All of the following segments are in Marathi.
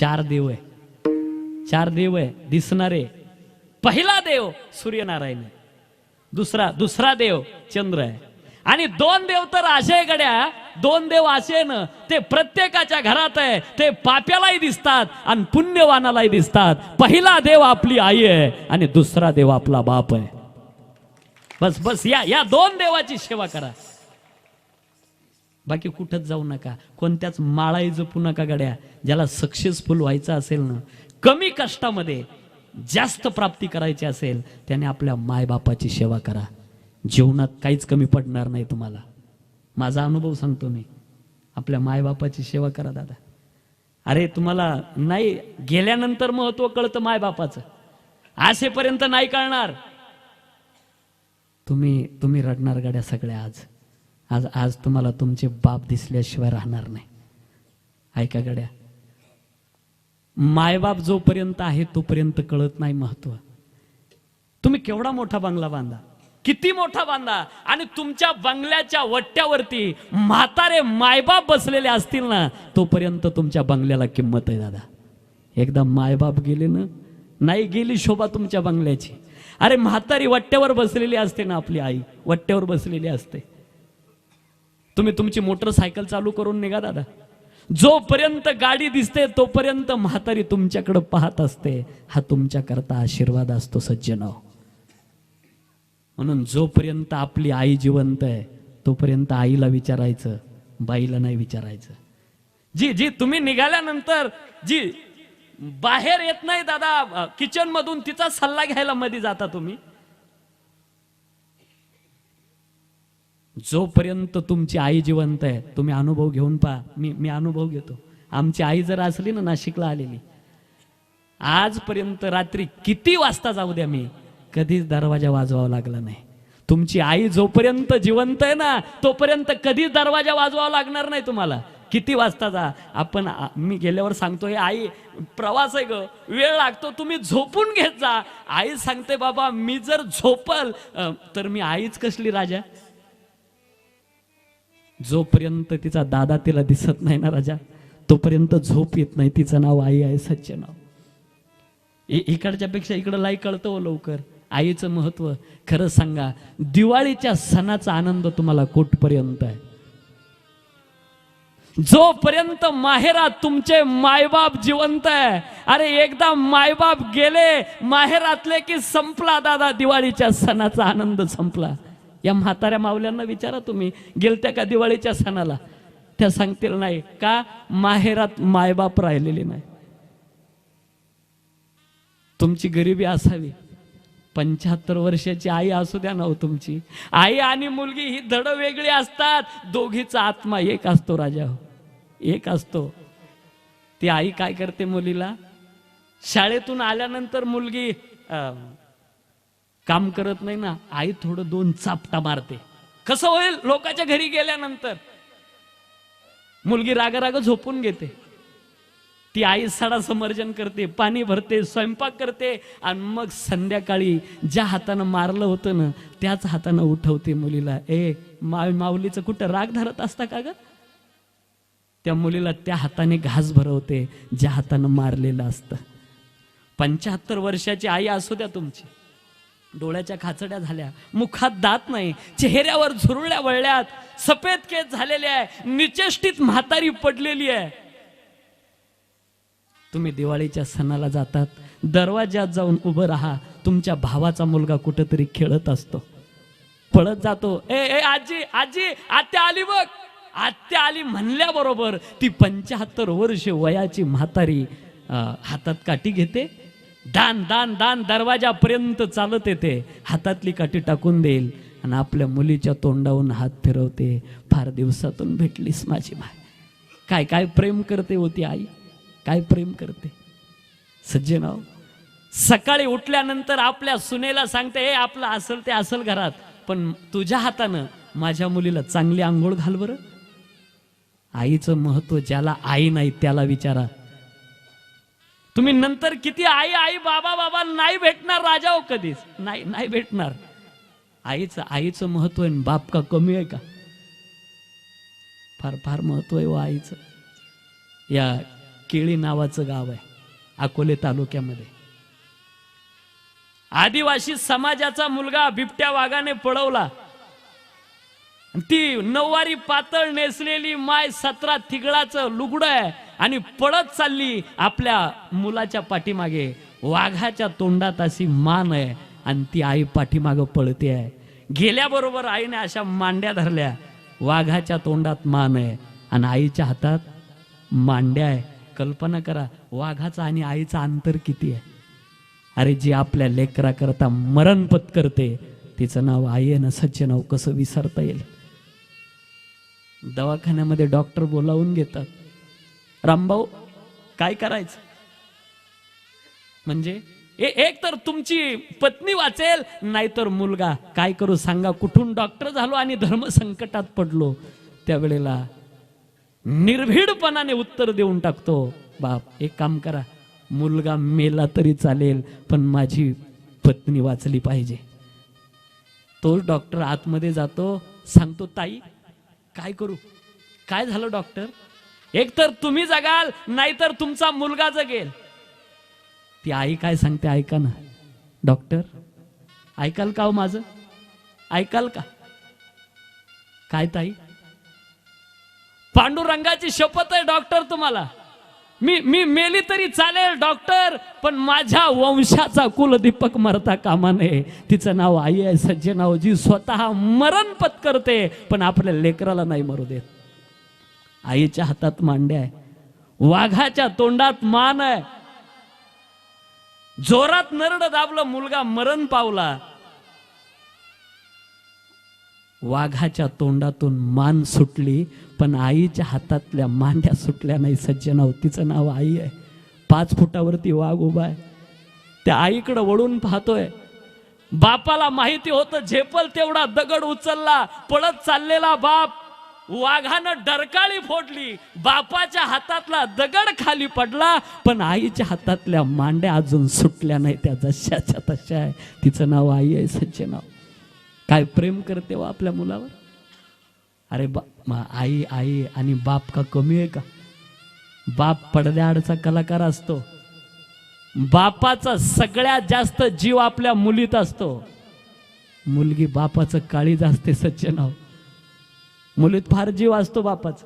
चार देव आहे, चार देव आहे दिसणारे. पहिला देव सूर्यनारायण आहे, दुसरा देव चंद्र आहे, आणि दोन देव तर असे गड्या, दोन देव असे ना ते प्रत्येकाच्या घरात आहे. ते पाप्यालाही दिसतात आणि पुण्यवानालाही दिसतात. पहिला देव आपली आई आहे आणि दुसरा देव आपला बाप आहे. बस बस या दोन देवाची सेवा करा. बाकी कुठंच जाऊ नका, कोणत्याच माळाई जपू नका गड्या. ज्याला सक्सेसफुल व्हायचं असेल ना, कमी कष्टामध्ये जास्त प्राप्ती करायची असेल, त्याने आपल्या मायबापाची सेवा करा. जीवनात काहीच कमी पडणार नाही तुम्हाला. माझा अनुभव सांगतो मी. आपल्या मायबापाची सेवा करा दादा. अरे तुम्हाला नाही गेल्यानंतर महत्व कळतं मायबापाचं, असेपर्यंत नाही कळणार. तुम्ही रडणार गाड्या सगळ्या. आज तुम्हाला तुमचे बाप दिसल्याशिवाय राहणार नाही. ऐका गड्या, मायबाप जोपर्यंत आहे तोपर्यंत कळत नाही महत्व. तुम्ही केवढा मोठा बंगला बांधा, किती मोठा बांधा, आणि तुमच्या बंगल्याच्या वट्ट्यावरती म्हातारे मायबाप बसलेले असतील ना, तोपर्यंत तुमच्या बंगल्याला किंमत आहे दादा. एकदा मायबाप गेले ना, नाही गेली शोभा तुमच्या बंगल्याची. अरे म्हातारी वट्ट्यावर बसलेली असते ना, आपली आई वट्ट्यावर बसलेली असते. तुम्ही तुमची मोटरसायकल चालू करून निघा दादा, जोपर्यंत गाडी दिसते तोपर्यंत म्हातारी तुमच्याकडे पाहत असते. हा तुमच्याकरता आशीर्वाद असतो सज्जनो. म्हणून जोपर्यंत आपली आई जिवंत आहे तोपर्यंत आईला विचारायचं, बाईला नाही विचारायचं. जी तुम्ही निघाल्यानंतर जी बाहेर येत नाही दादा किचन मधून, तिचा सल्ला घ्यायला मध्ये जाता तुम्ही. जोपर्यंत तुमची आई जिवंत आहे, तुम्ही अनुभव घेऊन पहा. मी अनुभव घेतो. आमची आई जर असली ना नाशिकला आलेली, आजपर्यंत रात्री किती वाजता जाऊ द्या, मी कधीच दरवाजा वाजवावा लागला नाही. तुमची आई जोपर्यंत जिवंत आहे ना तोपर्यंत कधीच दरवाजा वाजवावा लागणार नाही तुम्हाला. किती वाजता जा. मी गेल्यावर सांगतो, हे आई प्रवास आहे ग, वेळ लागतो, तुम्ही झोपून घेत जा. आई सांगते बाबा मी जर झोपल तर मी आईच कसली राजा. जोपर्यंत तिचा दादा तिला दिसत नाही ना राजा, तोपर्यंत झोप येत नाही. तिचं नाव आई आहे, सच्चे नाव. इकडच्या पेक्षा इकडं लाई कळतं हो लवकर आईचं महत्व. खरं सांगा, दिवाळीच्या सणाचा आनंद तुम्हाला कुठपर्यंत आहे? जोपर्यंत माहेरात तुमचे मायबाप जिवंत आहे. अरे एकदा मायबाप गेले माहेरातले की संपला दादा, दिवाळीच्या सणाचा आनंद संपला. या म्हाताऱ्या मावल्यांना विचारा तुम्ही, गेलत्या का दिवाळीच्या सणाला? त्या सांगतील नाही. का? माहेरात मायबाप राहिलेले नाही. तुमची गरिबी असावी, 75 वर्षाची आई असू द्या ना हो. तुमची आई आणि मुलगी ही धड वेगळी असतात, दोघीचा आत्मा एक असतो राजा हो, एक असतो. ती आई काय करते मुलीला? शाळेतून आल्यानंतर मुलगी काम करत नाही ना, आई थोडं 2 चापटा मारते. कसं होईल लोकांच्या घरी गेल्यानंतर? मुलगी राग झोपून घेते. ती आई सडा समर्जन करते, पाणी भरते, स्वयंपाक करते, आणि मग संध्याकाळी ज्या हातानं मारलं होतं ना त्याच हातानं उठवते मुलीला. माऊलीचं कुठं राग धरत असता का ग? त्या मुलीला त्या हाताने घास भरवते ज्या हातानं मारलेलं असतं. 75 वर्षाची आई असू द्या तुमची, डोळ्याच्या खाचड्या झाल्या, मुखात दात नाही, चेहऱ्यावर झुरळ्या वळल्यात, सफेद केस झालेले आहे, निचेष्टित म्हातारी पडलेली आहे. तुम्ही दिवाळीच्या सणाला जातात, दरवाज्यात जाऊन उभं राहा. तुमच्या भावाचा मुलगा कुठेतरी खेळत असतो, पळत जातो. ए आजी आजी, आत्या आली बघ. आत्या आली म्हणल्याबरोबर ती 75 वर्ष वयाची म्हातारी हातात काठी घेते, दान दान दान दरवाजापर्यंत चालत येते, हातातली काठी टाकून देईल आणि आपल्या मुलीच्या तोंडावरून हात फिरवते. फार दिवसातून भेटलीस माझी माय. काय काय प्रेम करते होती आई, काय प्रेम करते सज्जनाव. सकाळी उठल्यानंतर आपल्या सुनेला सांगते, हे आपलं असल ते असल घरात, पण तुझ्या हातानं माझ्या मुलीला चांगली आंघोळ घाल बरं. आईचं महत्व ज्याला आई नाही त्याला विचारा. तुम्ही नंतर किती आई आई बाबा बाबा नाही भेटणार राजा हो, कधीच नाही भेटणार. आईचं महत्व आहे. बाप का कमी आहे का? फार फार महत्व आहे आईचं. या केळी नावाचं गाव आहे अकोले तालुक्यामध्ये. आदिवासी समाजाचा मुलगा बिबट्या वाघाने पळवला. ती नऊवारी पातळ नेसलेली माय 17 थिगळाचं लुगडं आहे आणि पळत चालली आपल्या मुलाच्या पाठीमागे. वाघाच्या तोंडात अशी मान आहे आणि ती आई पाठीमागं पळते आहे. गेल्याबरोबर आईने अशा मांड्या धरल्या. वाघाच्या तोंडात मान आहे आणि आईच्या हातात मांड्या आहे. कल्पना करा वाघाचा आणि आईचा अंतर किती आहे. अरे जी आपल्या लेकरा करता मरण पत्करते तिचं नाव आई आहे ना, सच्चे नाव कसं विसरता येईल. दवाखान्यामध्ये डॉक्टर बोलावून घेतात. रामभाऊ काय करायचं म्हणजे एक तर तुमची पत्नी वाचेल नाहीतर मुलगा. काय करू सांगा. कुठून डॉक्टर झालो आणि धर्म संकटात पडलो. त्यावेळेला निर्भीडपणाने उत्तर देऊन टाकतो, बाप एक काम करा, मुलगा मेला तरी चालेल पण माझी पत्नी वाचली पाहिजे. तोच डॉक्टर आतमध्ये जातो, सांगतो ताई काय करू. काय झालं डॉक्टर. एक तर तुम्ही जगाल नाहीतर तुमचा मुलगा जगेल. ती आई काय सांगते ऐका ना. डॉक्टर ऐकाल का हो माझं, ऐकाल का. काय ताई. पांडुरंगाची शपथ आहे डॉक्टर तुम्हाला, मी मेली तरी चालेल डॉक्टर पण माझ्या वंशाचा कुलदीपक मरता कामा नये. तिचं नाव आई आहे सज्जे नाव, जी स्वतः मरण पत्करते पण आपल्या लेकराला नाही मरू देत. आईच्या हातात मांड्या आहे, वाघाच्या तोंडात मान आहे. जोरात नरड दाबलं, मुलगा मरण पावला. वाघाच्या तोंडातून मान सुटली पण आईच्या हातातल्या मांड्या सुटल्या नाही. सज्जनाव तिचं नाव आई आहे. 5 फुटावरती वाघ उभा आहे. त्या आईकडे वळून पाहतोय. बापाला माहिती होतं झेपल तेवढा दगड उचलला. पळत चाललेला बाप वाघानं डरकाळी फोडली. बापाच्या हातातला दगड खाली पडला पण आईच्या हातातल्या मांड्या अजून सुटल्या नाही. त्या जशाच्या तशा आहे. तिचं नाव आई आहे. सज्जनाव काय प्रेम करते वा आपल्या मुलावर. अरे आई आई आणि बाप का कमी आहे का. बाप पडद्याआडचा कलाकार असतो. बापाचा सगळ्यात जास्त जीव आपल्या मुलीत असतो. मुलगी बापाचं काळीज असते. सज्जनाव मुलीत फार जीव असतो बापाचा.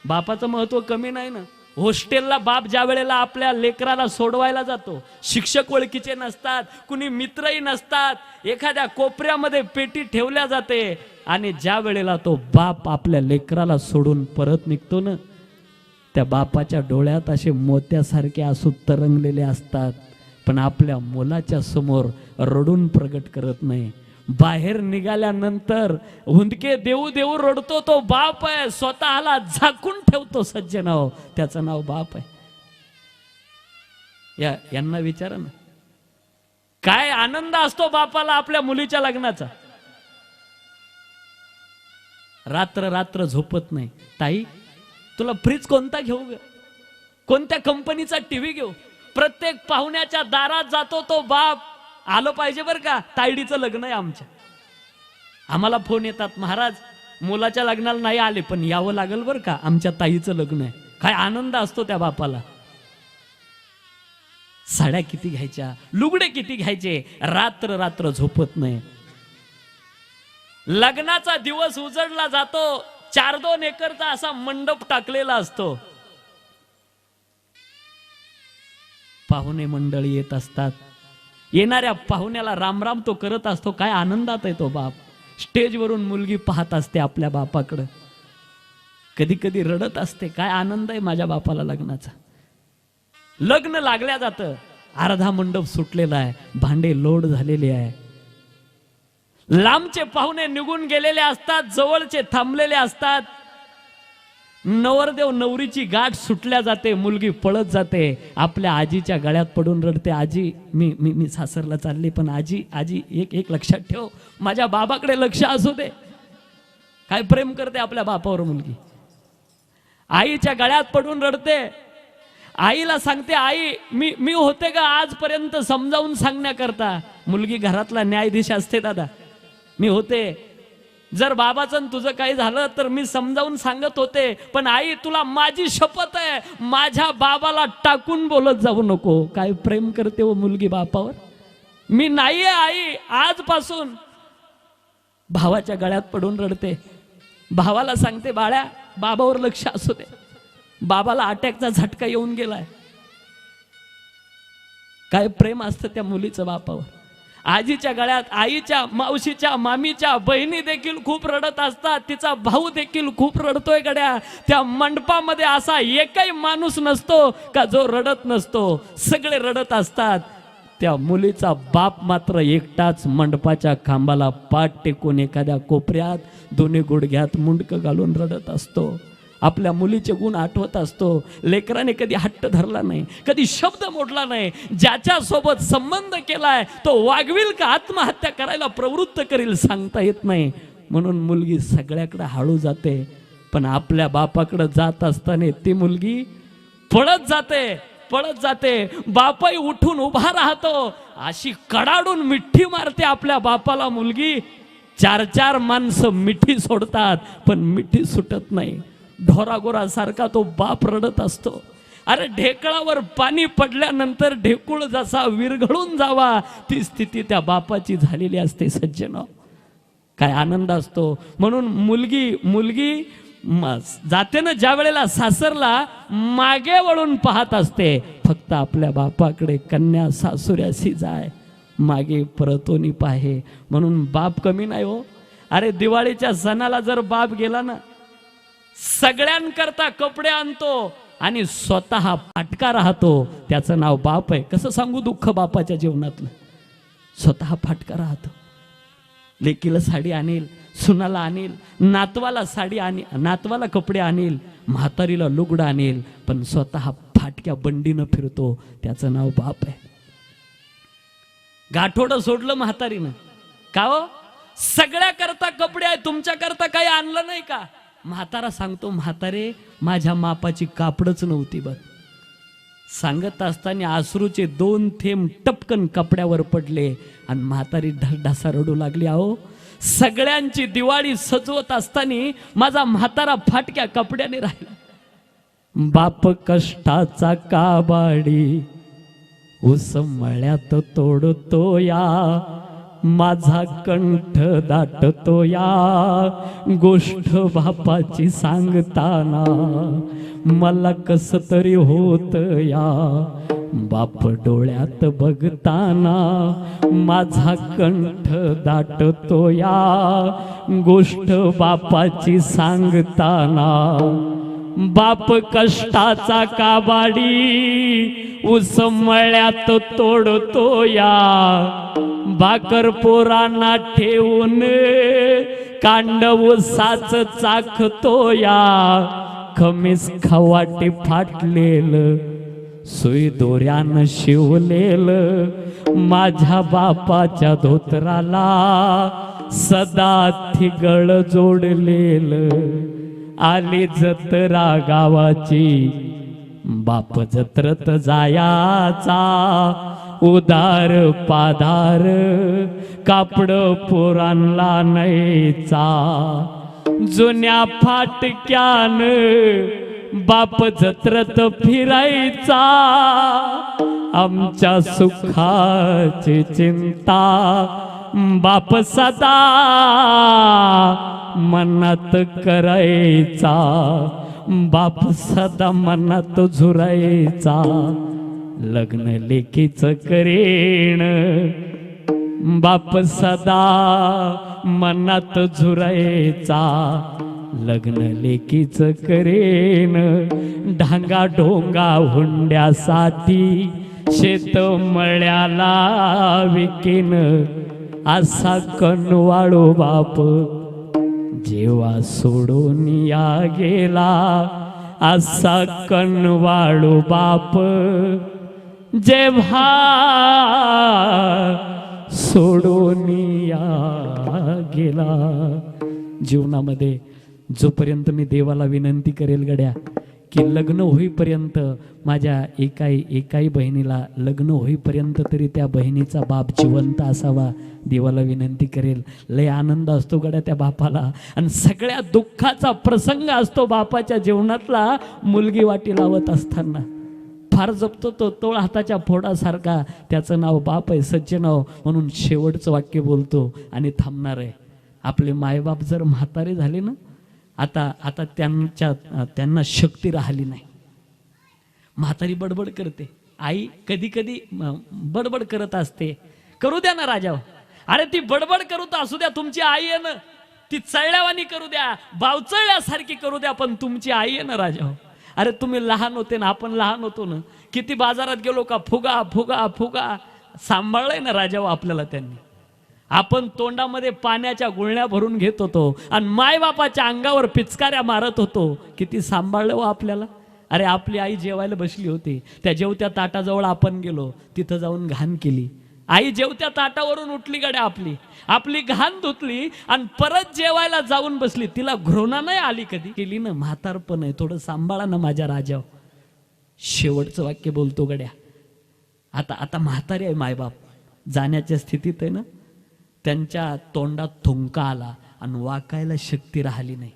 बापाचं महत्व कमी नाही ना. हॉस्टेलला बाप ज्या वेळेला आपल्या लेकराला सोडवायला जातो, शिक्षक ओळखीचे नसतात, कुणी मित्रही नसतात, एखाद्या कोपऱ्यामध्ये पेटी ठेवल्या जाते आणि ज्या वेळेला तो बाप आपल्या लेकराला सोडून परत निघतो ना, त्या बापाच्या डोळ्यात असे मोत्यासारखे आसू तरंगलेले असतात पण आपल्या मुलाच्या समोर रडून प्रगट करत नाही. बाहेर निघाल्यानंतर हुंदके देऊ देऊ रडतो तो बाप आहे. स्वतःला झाकून ठेवतो सज्जनाव, त्याचं नाव बाप आहे. यांना विचारा ना काय आनंद असतो बापाला आपल्या मुलीच्या लग्नाचा. रात्र रात्र झोपत नाही. ताई तुला फ्रीज कोणता घेऊ ग, कोणत्या कंपनीचा टीव्ही घेऊ. प्रत्येक पाहुण्याच्या दारात जातो तो बाप. आलं पाहिजे बरं का, तायडीचं लग्न आहे आमच्या. आम्हाला फोन येतात, महाराज मुलाच्या लग्नाला नाही आले पण यावं लागेल बरं का, आमच्या ताईचं लग्न आहे. काय आनंद असतो त्या बापाला. साड्या किती घ्यायच्या, लुगडे किती घ्यायचे, रात्र रात्र झोपत नाही. लग्नाचा दिवस उजडला जातो. 4-2 एकरचा असा मंडप टाकलेला असतो. पाहुणे मंडळी येत असतात. येणाऱ्या पाहुण्याला रामराम तो करत असतो. काय आनंदात आहे तो बाप. स्टेजवरून मुलगी पाहत असते आपल्या बापाकडे, कधी कधी रडत असते. काय आनंद आहे माझ्या बापाला लग्नाचा. लग्न लागल्या जातं. अर्धा मंडप सुटलेला आहे, भांडे लोड झालेले आहे. लांबचे पाहुणे निघून गेलेले असतात, जवळचे थांबलेले असतात. नवरदेव नवरीची गाठ सुटल्या जाते. मुलगी पळत जाते, आपल्या आजीच्या गळ्यात पडून रडते. आजी मी सासरला चालली पण आजी आजी एक लक्षात ठेव, माझ्या बाबाकडे लक्ष असू दे. काय प्रेम करते आपल्या बापावर मुलगी. आईच्या गळ्यात पडून रडते. आईला सांगते, आई मी होते का आजपर्यंत समजावून सांगण्याकरता. मुलगी घरातला न्यायाधीश असते. दादा मी होते, जर बाबाचं आणि तुझं काही झालं तर मी समजावून सांगत होते, पण आई तुला माझी शपथ आहे, माझ्या बाबाला टाकून बोलत जाऊ नको. काय प्रेम करते हो मुलगी बापावर. मी नाहीये आई, आजपासून. भावाच्या गळ्यात पडून रडते. भावाला सांगते, बाळ्या बाबावर लक्ष असू दे, बाबाला अटॅकचा झटका येऊन गेलाय. काय प्रेम असतं त्या मुलीचं बापावर. आजीच्या गळ्यात, आईच्या, मावशीच्या, मामीच्या बहिणी देखील खूप रडत असतात. तिचा भाऊ देखील खूप रडतोय गड्या. त्या मंडपामध्ये असा एकही माणूस नसतो का जो रडत नसतो, सगळे रडत असतात. त्या मुलीचा बाप मात्र एकटाच मंडपाच्या खांबाला पाठ टेकून एखाद्या कोपऱ्यात दोन्ही गुडघ्यात मुंडकं घालून रडत असतो. आपल्या मुलीचे गुण आठवत असतो. लेकराने कधी हट्ट धरला नाही, कधी शब्द मोडला नाही. ज्याच्या सोबत संबंध केलाय तो वागविल का आत्महत्या करायला प्रवृत्त करील सांगता येत नाही. म्हणून मुलगी सगळ्याकडे हळू जाते, पण आपल्या बापाकडे जात असताना ती मुलगी पळत जाते, पळत जाते. बापाई उठून उभा राहतो, अशी कडाडून मिठी मारते आपल्या बापाला मुलगी. 4-4 माणसं मिठी सोडतात पण मिठी सुटत नाही. ढोरागोरा सारखा तो बाप रडत असतो. अरे ढेकळावर पाणी पडल्यानंतर ढेकूळ जसा विरघळून जावा ती स्थिती त्या बापाची झालेली असते. सज्जन, काय आनंद असतो. म्हणून मुलगी जाते ना ज्या वेळेला सासरला, मागे वळून पाहत असते. फक्त आपल्या बापाकडे. कन्या सासुऱ्यासी जाय, मागे परतोनी पाहे. म्हणून बाप कमी नाही हो. अरे दिवाळीच्या सणाला जर बाप गेला ना, सगळ्यांकरता कपडे आणतो आणि स्वतः फाटका राहतो. त्याचं नाव बाप आहे. कसं सांगू दुःख बापाच्या जीवनातलं. स्वतः फाटका राहतो. लेकीला साडी आणेल, सुनाला आणेल, नातवाला साडी आणेल, नातवाला कपडे आणेल, म्हातारीला लुगडं आणेल, पण स्वतः फाटक्या बंडीनं फिरतो. त्याचं नाव बाप आहे. गाठोडं सोडलं म्हातारीनं का हो. सगळ्या करता कपडे आहे, तुमच्या करता काही आणलं नाही का. म्हातारा सांगतो, म्हातारे माझ्या मापाची कापडच नव्हती बघ. सांगत असताना अश्रूचे 2 थेंब टपकन कपड्यावर पडले आणि म्हातारी ढसढसा रडू लागली. अहो सगळ्यांची दिवाळी सजवत असताना माझा म्हातारा फाटक्या कपड्याने राहिला. बाप कष्टाचा काबाडी ऊस मळ्यात तोडतो या, माझा कंठ दाटतो या. गोष्ट बापाची सांगताना मला कस तरी होत या. बाप डोळ्यात बघताना माझा कंठ दाटतो या. गोष्ट बापाची सांगताना. बाप कष्टाचा काबाडी ऊस मळ्यात तोडतो या. भाकर पोरांना ठेवून कांड ऊसाच चाखतो या. खमीस खवाटे फाटलेलं सुई दोऱ्यानं शिवलेलं माझ्या बापाच्या धोतराला सदा थिगळ जोडलेलं. आली जत्रा गावाची बाप जत्रत जायाचा. उदार पादार कापड पोरांना न्यायचा. जुन्या फाटक्यान बाप जत्रत फिरायचा. आमच्या सुखाची चिंता बाप सदा मनात करायचा. बाप सदा मनात झुरायचा. लग्न लेकीच करेण बाप सदा मनात झुरायचा. लग्न लेकीच करेन. ढांगा ढोंगा हुंड्यासाठी शेत मळ्याला विकीन. असा कनवाळू बाप जेव्हा सोडून या गेला. असा कनवाळू बाप जेव्हा सोडून या गेला. जीवनामध्ये जोपर्यंत मी देवाला विनंती करेल गड्या की लग्न होईपर्यंत माझ्या एकाही बहिणीला लग्न होईपर्यंत तरी त्या बहिणीचा बाप जिवंत असावा, देवाला विनंती करेल. लय आनंद असतो गड्या त्या बापाला, आणि सगळ्यात दुःखाचा प्रसंग असतो बापाच्या जीवनातला मुलगी वाटी लावत असताना. फार जपतो तो, तोळ हाताच्या फोडासारखा. त्याचं नाव बाप आहे, सच्चे नाव. म्हणून शेवटचं वाक्य बोलतो आणि थांबणार आहे. आपले मायबाप जर म्हातारे झाले ना, आता त्यांना शक्ती राहिली नाही. म्हातारी बडबड करते, आई कधी कधी बडबड करत असते. करू द्या ना राजा, अरे ती बडबड करू तर असू द्या, तुमची आई आहे ना. ती चळल्यावानी करू द्या, बावचळल्यासारखी करू द्या, पण तुमची आई आहे ना राजा. अरे तुम्ही लहान होते ना, आपण लहान होतो ना, किती बाजारात गेलो का फुगा फुगा फुगा सांभाळलंय ना राजा आपल्याला त्यांनी. आपण तोंडामध्ये पाण्याच्या गुळण्या भरून घेत होतो आणि मायबापाच्या अंगावर पिचकाऱ्या मारत होतो. किती सांभाळलं आपल्याला. अरे आपली आई जेवायला बसली होती, त्या जेवत्या ताटाजवळ आपण गेलो, तिथं जाऊन घाण केली. आई जेवत्या ताटावरून उठली गड्या, आपली घाण धुतली आणि परत जेवायला जाऊन बसली. तिला घृणा नाही आली कधी? केली ना. म्हातारपण आहे, थोडं सांभाळा ना माझ्या राजा. शेवटचं वाक्य बोलतो गड्या. आता म्हातारी आहे मायबाप, जाण्याच्या स्थितीत आहे ना. त्यांच्या तोंडात थुंका आला आणि वाकायला शक्ती राहिली नाही.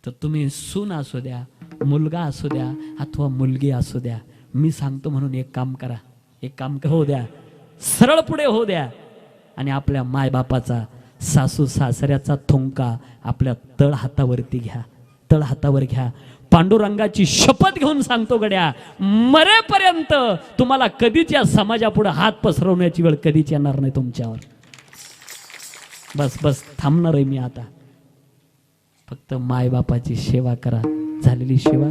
तर तुम्ही सून असू द्या, मुलगा असू द्या अथवा मुलगी असू द्या, मी सांगतो म्हणून एक काम हो द्या, सरळ पुढे हो द्या आणि आपल्या मायबापाचा, सासू सासऱ्याचा थुंका आपल्या तळ हातावर घ्या. पांडुरंगाची शपथ घेऊन सांगतो गड्या, मरेपर्यंत तुम्हाला कधीच या समाजापुढे हात पसरवण्याची वेळ कधीच येणार नाही तुमच्यावर. बस थांबणार आहे मी आता. फक्त मायबापाची सेवा करा. झालेली सेवा